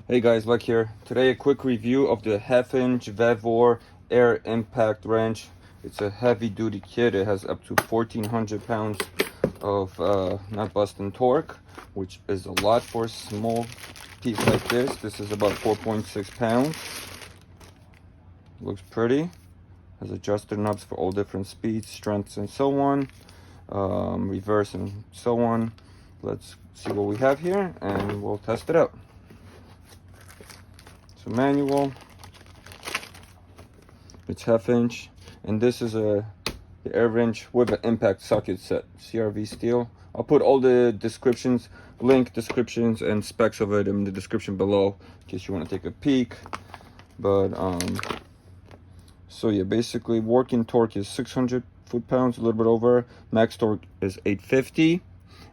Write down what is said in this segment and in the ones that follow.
Hey guys, Luck here. Today a quick review of the 1/2" VEVOR air impact wrench. It's a heavy duty kit. It has up to 1,400 pounds of nut busting torque, which is a lot for a small piece like this. This is about 4.6 pounds. Looks pretty. Has adjuster knobs for all different speeds, strengths, and so on. Reverse and so on. Let's see what we have here and we'll test it out. So manual, it's 1/2", and this is the air wrench with an impact socket set, CRV steel. I'll put all the descriptions, link descriptions and specs of it in the description below in case you want to take a peek. But so yeah, basically working torque is 600 foot-pounds, a little bit over. Max torque is 850.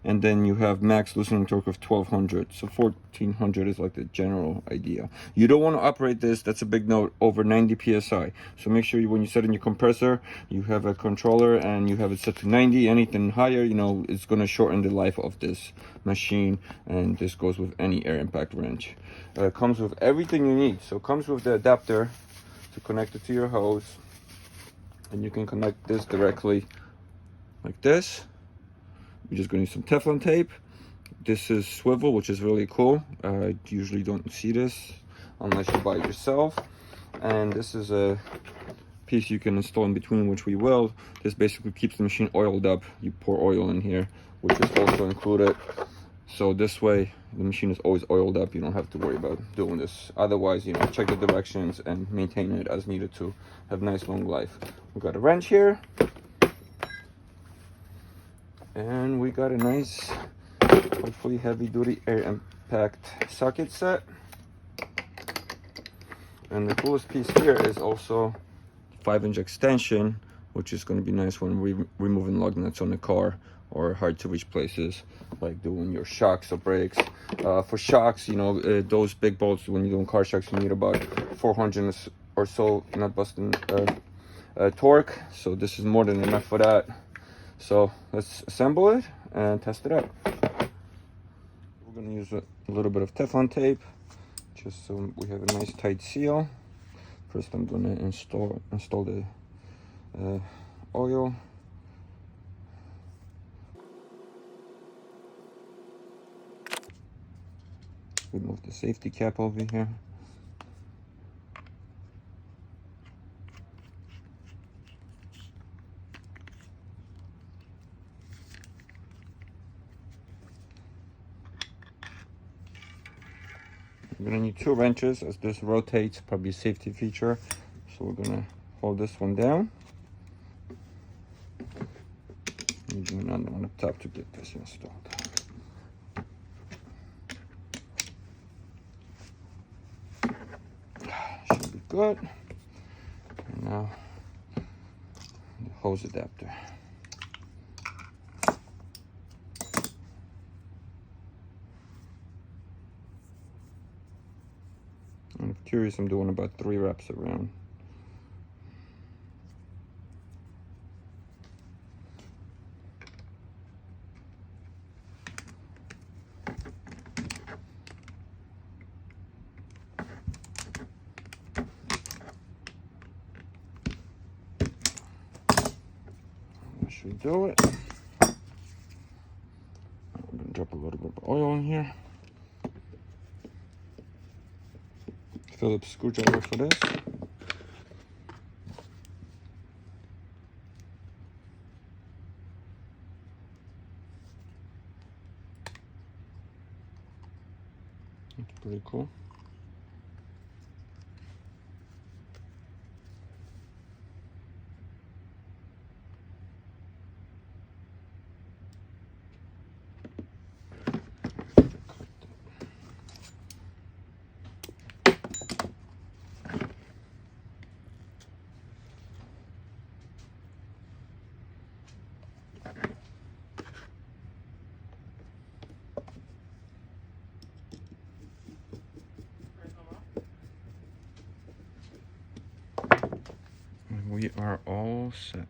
And then you have max loosening torque of 1200. So 1400 is like the general idea. You don't want to operate this, that's a big note, over 90 psi. So make sure when you set in your compressor, you have a controller and you have it set to 90. Anything higher, you know, it's going to shorten the life of this machine. And this goes with any air impact wrench. It comes with everything you need. So it comes with the adapter to connect it to your hose. And you can connect this directly like this. You're just going to use some Teflon tape. This is swivel, which is really cool. I usually don't see this unless you buy it yourself. And this is a piece you can install in between, which we will. This basically keeps the machine oiled up. You pour oil in here, which is also included. So this way, the machine is always oiled up. You don't have to worry about doing this. Otherwise, you know, check the directions and maintain it as needed to have nice long life. We've got a wrench here. And we got a nice, hopefully heavy duty air impact socket set. And the coolest piece here is also 5" extension, which is going to be nice when removing lug nuts on the car or hard to reach places like doing your shocks or brakes. For shocks, you know, those big bolts, when you're doing car shocks, you need about 400 or so nut busting torque. So this is more than enough for that. So let's assemble it and test it out. We're going to use a little bit of Teflon tape just so we have a nice tight seal. First I'm going to install the oil. Remove the safety cap over here. We're going to need 2 wrenches as this rotates, probably a safety feature. So we're going to hold this one down. And do another one up top to get this installed. Should be good. And now the hose adapter. I'm curious, I'm doing about 3 wraps around. That should do it. I'm gonna drop a little bit of oil in here. Phillips screwdriver for this. That's pretty cool. We are all set.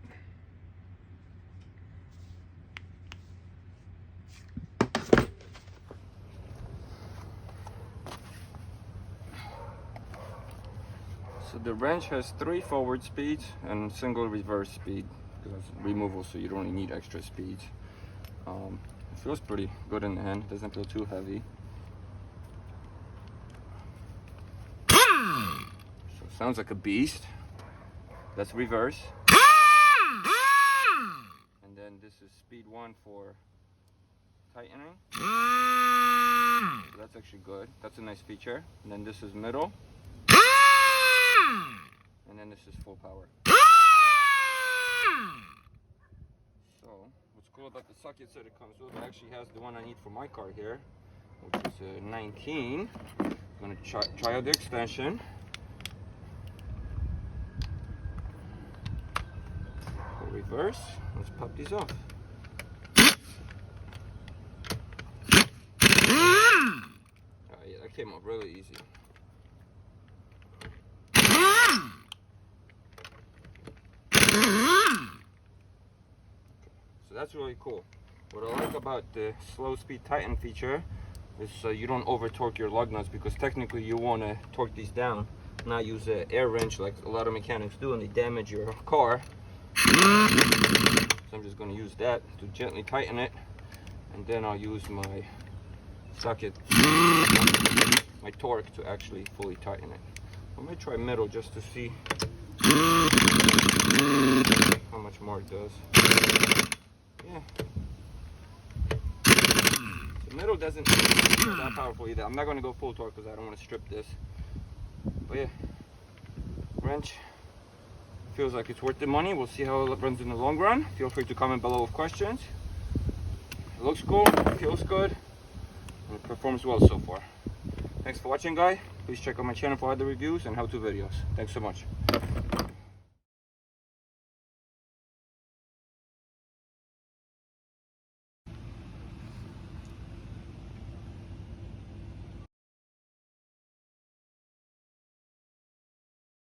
So the wrench has 3 forward speeds and single reverse speed because it's removable, so you don't really need extra speeds. It feels pretty good in the hand. It doesn't feel too heavy. So it sounds like a beast. That's reverse. And then this is speed 1 for tightening. So that's actually good. That's a nice feature. And then this is middle. And then this is full power. So what's cool about the socket set it comes with, it actually has the one I need for my car here, which is a 19. I'm going to try out the extension. Go reverse. Let's pop these off. Oh yeah, that came up really easy. So that's really cool. What I like about the slow speed tighten feature is you don't over torque your lug nuts, because technically you want to torque these down, not use an air wrench like a lot of mechanics do and they damage your car. So I'm just going to use that to gently tighten it, and then I'll use my socket, my torque, to actually fully tighten it. I'm going to try middle just to see how much more it does. Yeah. The middle doesn't feel that powerful either. I'm not going to go full torque because I don't want to strip this. But yeah, wrench feels like it's worth the money. We'll see how it runs in the long run. Feel free to comment below with questions. It looks cool, feels good, and it performs well so far. Thanks for watching, guys. Please check out my channel for other reviews and how-to videos. Thanks so much.